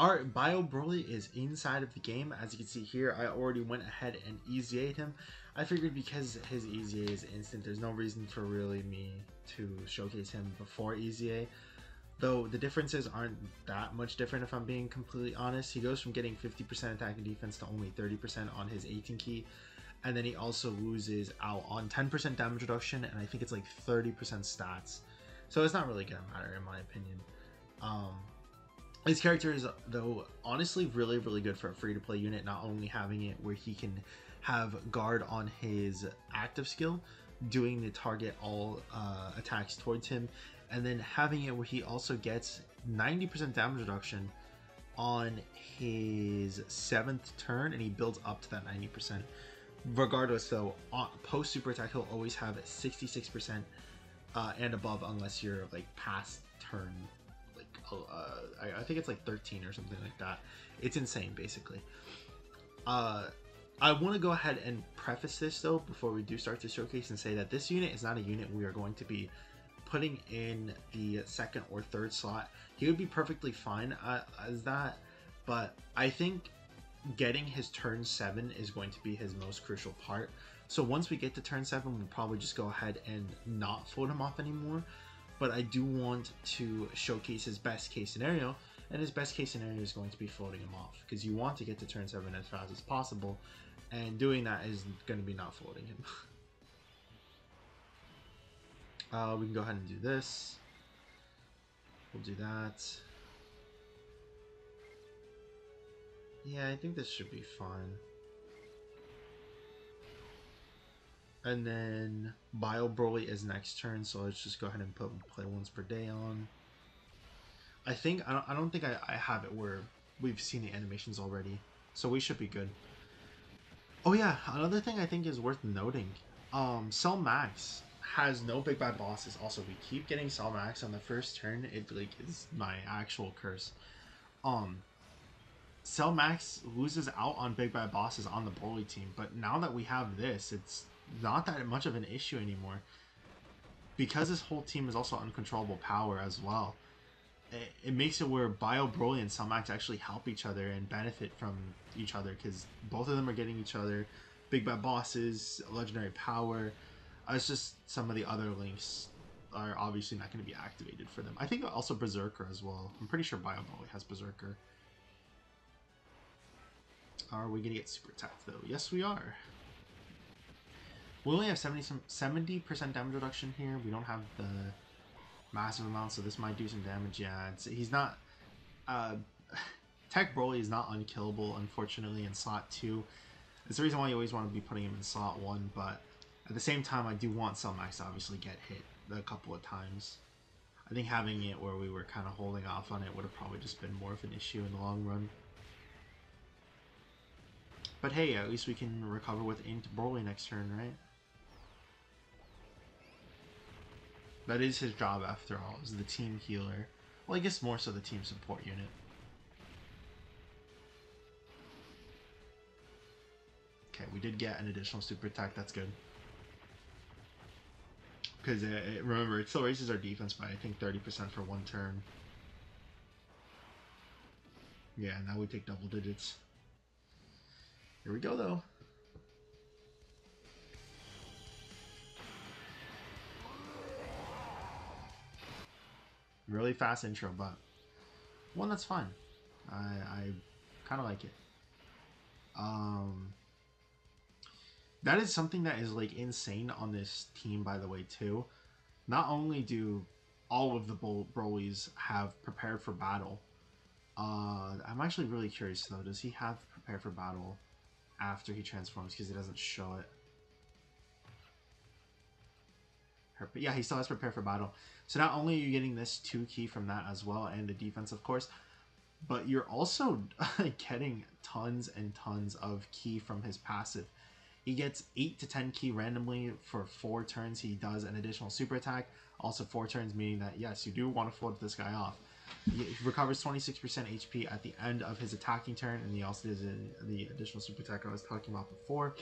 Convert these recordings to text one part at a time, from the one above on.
Our Bio Broly is inside of the game. As you can see here, I already went ahead and EZA'd him. I figured because his EZA is instant, there's no reason for really me to showcase him before EZA. Though the differences aren't that much different if I'm being completely honest. He goes from getting 50% attack and defense to only 30% on his 18 key. And then he also loses out on 10% damage reduction, and I think it's like 30% stats. So it's not really gonna matter in my opinion. His character is, though, honestly really, really good for a free-to-play unit, not only having it where he can have guard on his active skill, doing the target all attacks towards him, and then having it where he also gets 90% damage reduction on his 7th turn, and he builds up to that 90%. Regardless, though, post super attack, he'll always have 66% and above, unless you're like past turn. I think it's like 13 or something like that. It's insane, basically. I want to go ahead and preface this though before we do start the showcase and say that this unit is not a unit we are going to be putting in the second or third slot. He would be perfectly fine as that, but I think getting his turn 7 is going to be his most crucial part. So once we get to turn 7, we'll probably just go ahead and not float him off anymore. But I do want to showcase his best case scenario, and his best case scenario is going to be floating him off, because you want to get to turn 7 as fast as possible, and doing that is going to be not floating him. We can go ahead and do this. We'll do that. Yeah, I think this should be fine. And then Bio Broly is next turn, so let's just go ahead and put play once per day on. I don't think I have it where we've seen the animations already, so we should be good. Oh yeah, another thing I think is worth noting. Cell Max has no big bad bosses. Also, we keep getting Cell Max on the first turn. It like is my actual curse. Cell Max loses out on big bad bosses on the Broly team, but now that we have this, it's not that much of an issue anymore, because this whole team is also uncontrollable power as well. It makes it where Bio Broly and Cell Max actually help each other and benefit from each other, because both of them are getting each other big bad bosses, legendary power. It's just some of the other links are obviously not going to be activated for them. I think also Berserker as well. I'm pretty sure Bio Broly has Berserker. Are we going to get super attacked though? Yes, we are. We only have 70% damage reduction here. We don't have the massive amount, so this might do some damage. Yeah, he's not... Tech Broly is not unkillable, unfortunately, in slot 2. It's the reason why you always want to be putting him in slot 1, but at the same time, I do want Cell Max to obviously get hit a couple of times. I think having it where we were kind of holding off on it would have probably just been more of an issue in the long run. But hey, at least we can recover with Int Broly next turn, right? That is his job after all, is the team healer. Well, I guess more so the team support unit. Okay, we did get an additional super attack, that's good. Because remember, it still raises our defense by I think 30% for 1 turn. Yeah, now we take double digits. Here we go though. Really fast intro, but one that's fine. I kind of like it. That is something that is like insane on this team, by the way, too. Not only do all of the Broly's have prepared for battle. I'm actually really curious though. Does he have prepared for battle after he transforms? Because it doesn't show it. But yeah, he still has prepare for battle. So not only are you getting this 2 key from that as well, and the defense, of course, but you're also getting tons and tons of key from his passive. He gets 8 to 10 key randomly for 4 turns. He does an additional super attack, also 4 turns, meaning that yes, you do want to float this guy off. He recovers 26% HP at the end of his attacking turn, and he also does the additional super attack I was talking about before.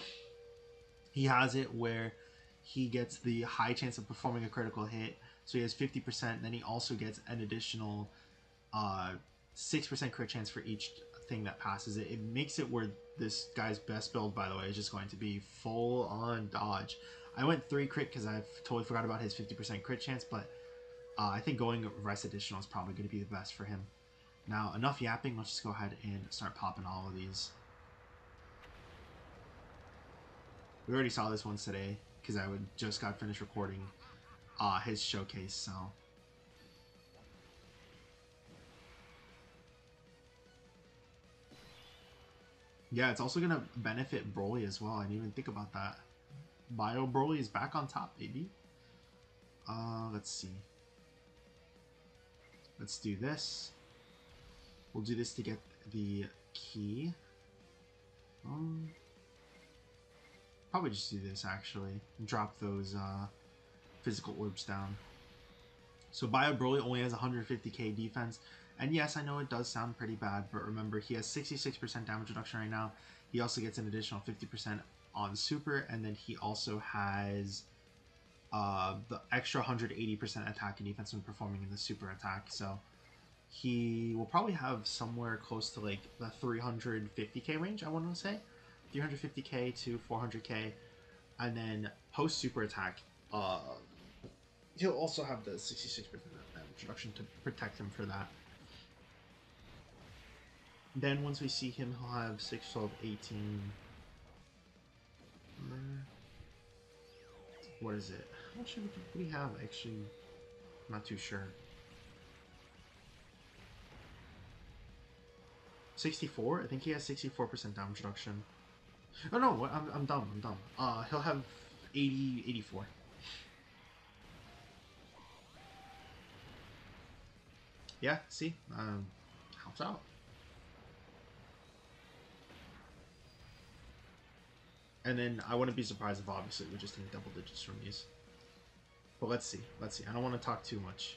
He has it where he gets the high chance of performing a critical hit, so he has 50%. Then he also gets an additional 6% crit chance for each thing that passes it. It makes it where this guy's best build, by the way, is just going to be full on dodge. I went 3 crit because I totally forgot about his 50% crit chance, but I think going rest additional is probably going to be the best for him. Now, enough yapping. Let's just go ahead and start popping all of these. We already saw this once today because I just got finished recording his showcase, so. Yeah, it's also going to benefit Broly as well. I didn't even think about that. Bio Broly is back on top, baby. Let's see. Let's do this. We'll do this to get the key. Probably just do this, actually. Drop those physical orbs down. So Bio Broly only has 150k defense. And yes, I know it does sound pretty bad, but remember, he has 66% damage reduction right now. He also gets an additional 50% on Super, and then he also has the extra 180% attack and defense when performing in the Super attack. So he will probably have somewhere close to like the 350k range, I want to say. 350k to 400k. And then post Super attack, he'll also have the 66% damage reduction to protect him for that. Then once we see him, he'll have 6, 12, 18. What is it? How much do we have? Actually, I'm not too sure. 64? I think he has 64% damage reduction. Oh no, I'm dumb. I'm dumb. He'll have 80, 84. Yeah, see? Helps out. And then I wouldn't be surprised if obviously we're just getting double digits from these. But let's see. Let's see. I don't want to talk too much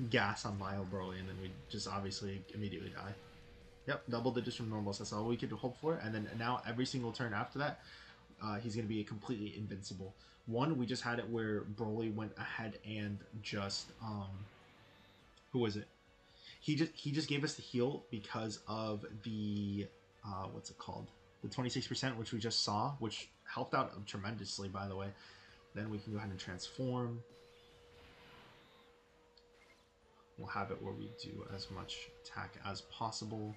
gas on Bio Broly, and then we just obviously immediately die. Yep, double digits from normals. That's all we could hope for. And then now every single turn after that, he's going to be completely invincible. One, we just had it where Broly went ahead and just who was it? He just gave us the heal because of the what's it called? The 26%, which we just saw, which helped out tremendously, by the way. Then we can go ahead and transform. We'll have it where we do as much attack as possible.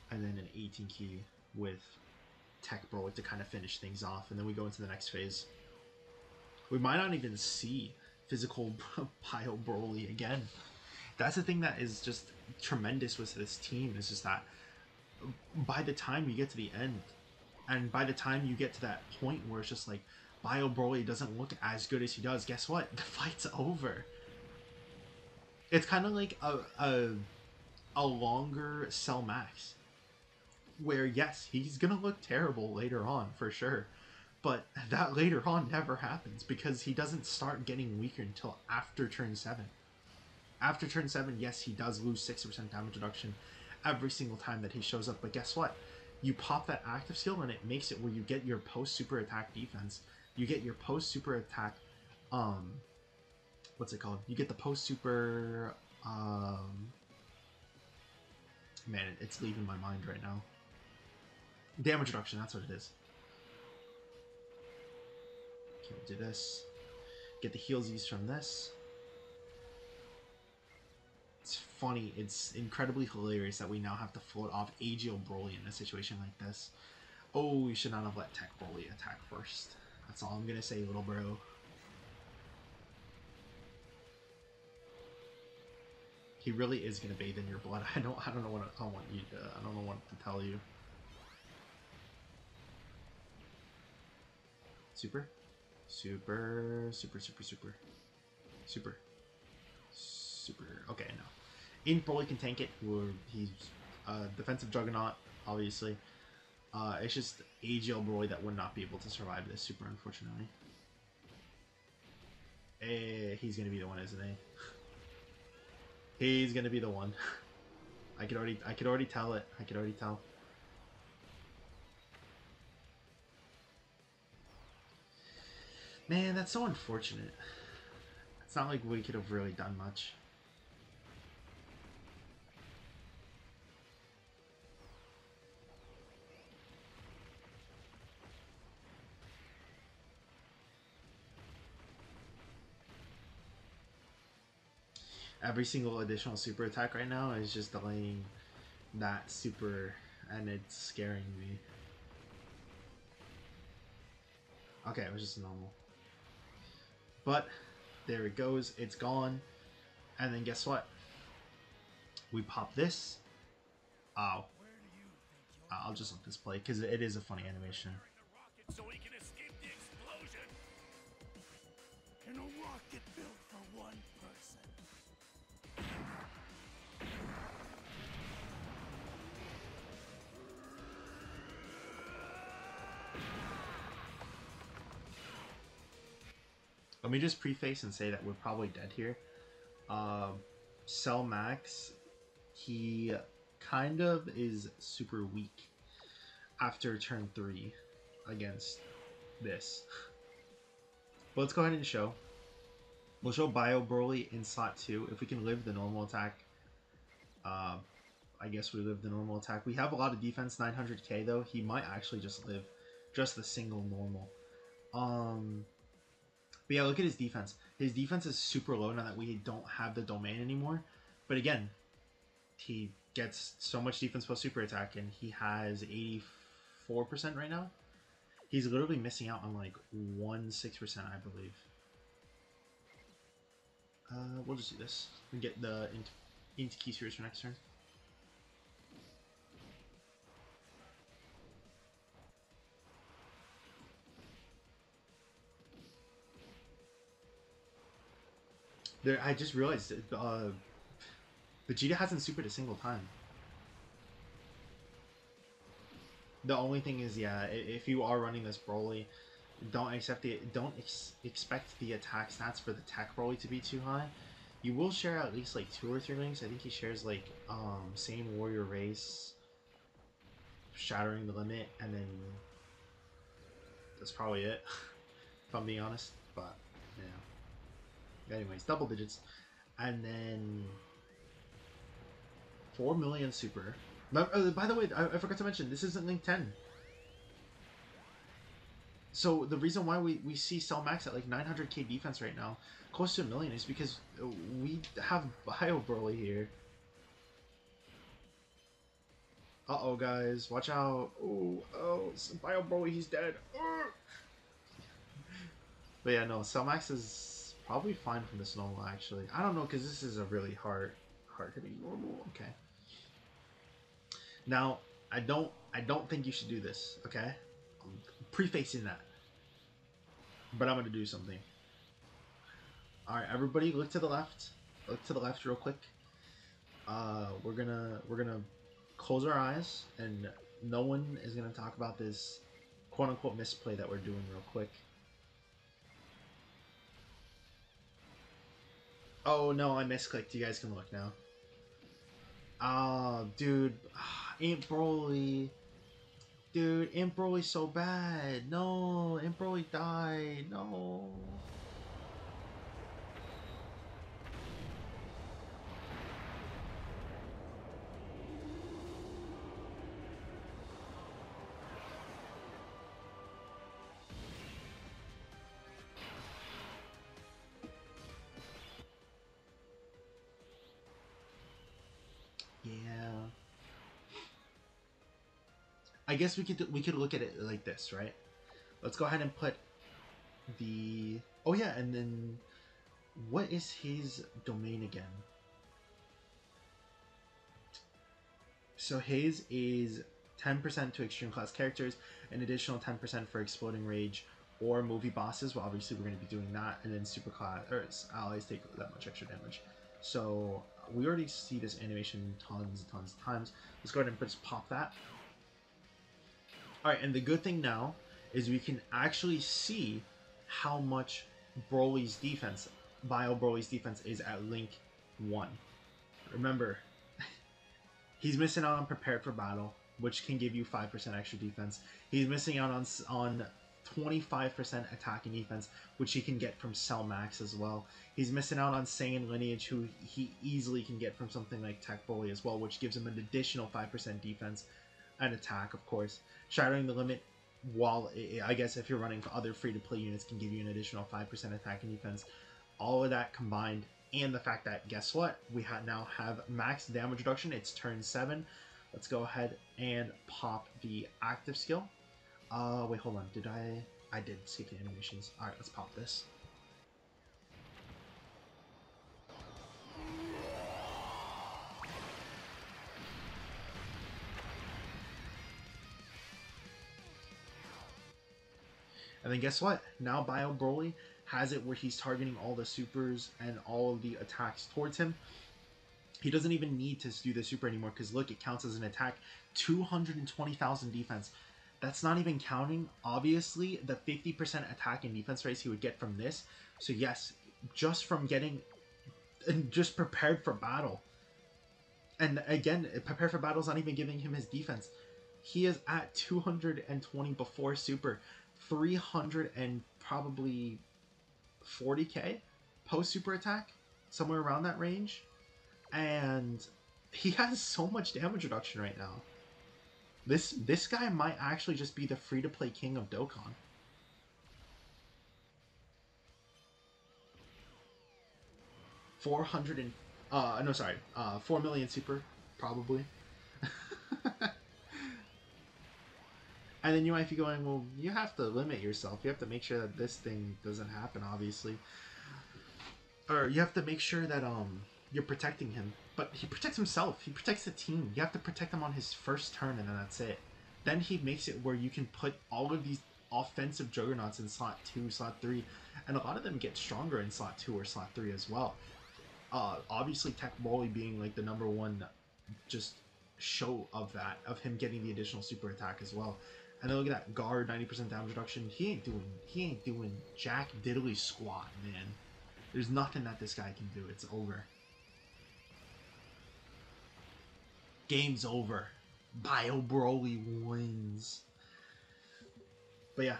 And then an 18 key with Tech Broly to kind of finish things off. And then we go into the next phase. We might not even see physical Bio Broly again. That's the thing that is just tremendous with this team. Is just that by the time you get to the end, and by the time you get to that point where it's just like Bio Broly doesn't look as good as he does, guess what? The fight's over. It's kind of like a longer Cell Max, where yes, he's gonna look terrible later on for sure, but that later on never happens because he doesn't start getting weaker until after turn 7. After turn 7, yes, he does lose 60% damage reduction every single time that he shows up, but guess what? You pop that active skill and it makes it where you get your post super attack defense. You get your post super attack what's it called? You get the post super man, it's leaving my mind right now. Damage reduction, that's what it is. Okay, we'll do this. Get the healsies from this. It's funny, it's incredibly hilarious that we now have to float off Agile Broly in a situation like this. Oh, we should not have let Tech Broly attack first. That's all I'm gonna say, little bro. He really is gonna bathe in your blood. I don't know what I want you to. I don't know what to tell you. Super, super, super, super, super, super, super. Okay, no. Ink Broly can tank it. He's defensive juggernaut, obviously. It's just Agile Broly that would not be able to survive this super, unfortunately. He's gonna be the one, isn't he? He's gonna be the one. I could already tell it. I could already tell. Man, that's so unfortunate. It's not like we could have really done much. Every single additional super attack right now is just delaying that super, and it's scaring me. Okay, it was just normal. But there it goes, it's gone. And then guess what? We pop this. Ow. I'll just let this play because it is a funny animation. So he can escape the explosion. And a rocket built for one person. Let me just preface and say that we're probably dead here. Cell Max, he kind of is super weak after turn 3 against this. But let's go ahead and show. We'll show Bio Broly in slot 2. If we can live the normal attack, I guess we live the normal attack. We have a lot of defense, 900k though. He might actually just live just the single normal. But yeah, look at his defense. His defense is super low now that we don't have the domain anymore. But again, he gets so much defense plus super attack, and he has 84% right now. He's literally missing out on like 1.6%, I believe. We'll just do this and get the into key series for next turn. There, I just realized Vegeta hasn't supered a single time. The only thing is, yeah, if you are running this Broly, don't expect the attack stats for the tech Broly to be too high. You will share at least like 2 or 3 links. I think he shares like same warrior race, shattering the limit, and then that's probably it. If I'm being honest, but yeah. Anyways, double digits, and then 4 million super. By the way, I forgot to mention, this isn't link 10. So the reason why we see Cell Max at like 900k defense right now, close to 1 million, is because we have Bio Broly here. Uh-oh, guys. Watch out. Oh, Bio Broly, he's dead. But yeah, no, Cell Max is probably fine from this normal, actually. I don't know, because this is a really hard-hitting normal. Okay. Now, I don't think you should do this, okay? I'm prefacing that. But I'm gonna do something. Alright, everybody look to the left. Look to the left real quick. We're gonna close our eyes, and no one is gonna talk about this quote unquote misplay that we're doing real quick. Oh no, I misclicked. You guys can look now. Oh, dude. Imp Broly. Dude, Imp Broly's so bad. No, Imp Broly died. No. Yeah. I guess we could look at it like this, right? Let's go ahead and put the... Oh yeah, and then what is his domain again? So his is 10% to extreme class characters, an additional 10% for exploding rage or movie bosses. Well, obviously we're going to be doing that, and then super class or allies take that much extra damage. So we already see this animation tons of times. Let's go ahead and just pop that. Alright, and the good thing now is we can actually see how much Broly's defense, Bio Broly's defense, is at link 1. Remember, he's missing out on Prepared for Battle, which can give you 5% extra defense. He's missing out on 25% attack and defense, which he can get from Cell Max as well. He's missing out on Saiyan Lineage, who he easily can get from something like Tech Broly as well, which gives him an additional 5% defense and attack, of course. Shattering the Limit, while I guess if you're running other free-to-play units, can give you an additional 5% attack and defense. All of that combined and the fact that, guess what? We now have max damage reduction. It's turn 7. Let's go ahead and pop the active skill. Wait, hold on. Did I? I did skip the animations. Alright, let's pop this. And then guess what? Now Bio Broly has it where he's targeting all the supers and all of the attacks towards him. He doesn't even need to do the super anymore because look, it counts as an attack. 220,000 defense. That's not even counting, obviously, the 50% attack and defense raise he would get from this. So yes, just from getting and just prepared for battle. And again, prepared for battle is not even giving him his defense. He is at 220 before super, 300 and probably 40k post super attack, somewhere around that range. And he has so much damage reduction right now. This guy might actually just be the free-to-play king of Dokkan. No, sorry, 4 million super, probably. And then you might be going, well, you have to limit yourself. You have to make sure that this thing doesn't happen, obviously. Or you have to make sure that you're protecting him. But he protects himself. He protects the team. You have to protect him on his first turn, and then that's it. Then he makes it where you can put all of these offensive juggernauts in slot 2, slot 3, and a lot of them get stronger in slot 2 or slot 3 as well. Obviously, Tech Broly being like the #1 just show of that, of him getting the additional super attack as well. And then look at that guard, 90% damage reduction. He ain't doing jack diddly squat, man. There's nothing that this guy can do. It's over. Game's over. Bio Broly wins. But yeah,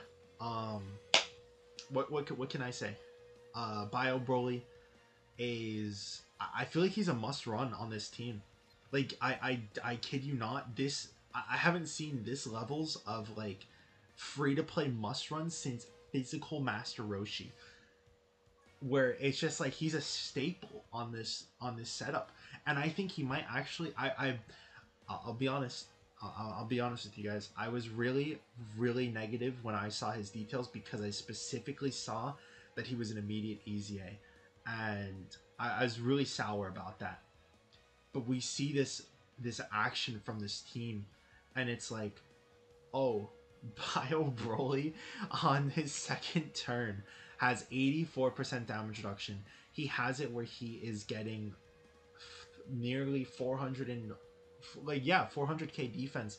what can I say? Bio Broly is, I feel like he's a must run on this team. Like I kid you not, this I haven't seen this levels of like free to play must runs since Physical Master Roshi, where it's just like he's a staple on this setup. And I think he might actually, I'll be honest. I'll be honest with you guys. I was really negative when I saw his details because I specifically saw that he was an immediate EZA, and I was really sour about that. But we see this action from this team, and it's like, oh, Bio Broly on his second turn has 84% damage reduction. He has it where he is getting nearly 400k defense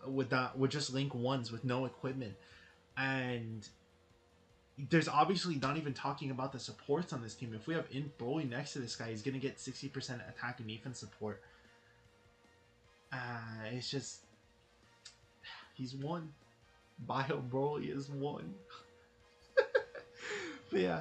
with just link 1s with no equipment. And there's obviously not even talking about the supports on this team. If we have Broly next to this guy, he's gonna get 60% attack and defense support. It's just, he's won. Bio Broly is won. But yeah,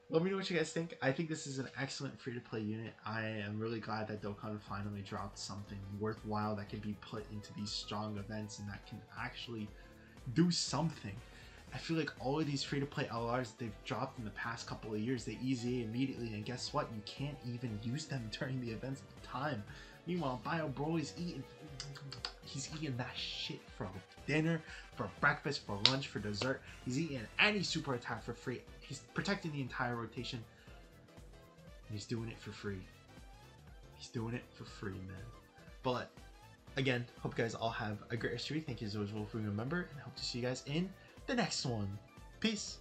let me know what you guys think. I think this is an excellent free-to-play unit. I am really glad that Dokkan finally dropped something worthwhile that can be put into these strong events and that can actually do something. I feel like all of these free-to-play LRs they've dropped in the past couple of years, they EZA immediately, and guess what? You can't even use them during the events at the time. Meanwhile, Bio Broly's he's eating that shit for dinner, for breakfast, for lunch, for dessert. He's eating any super attack for free. He's protecting the entire rotation. And he's doing it for free. He's doing it for free, man. But again, hope you guys all have a great rest of your week. Thank you as always for being a member, and I hope to see you guys in the next one. Peace.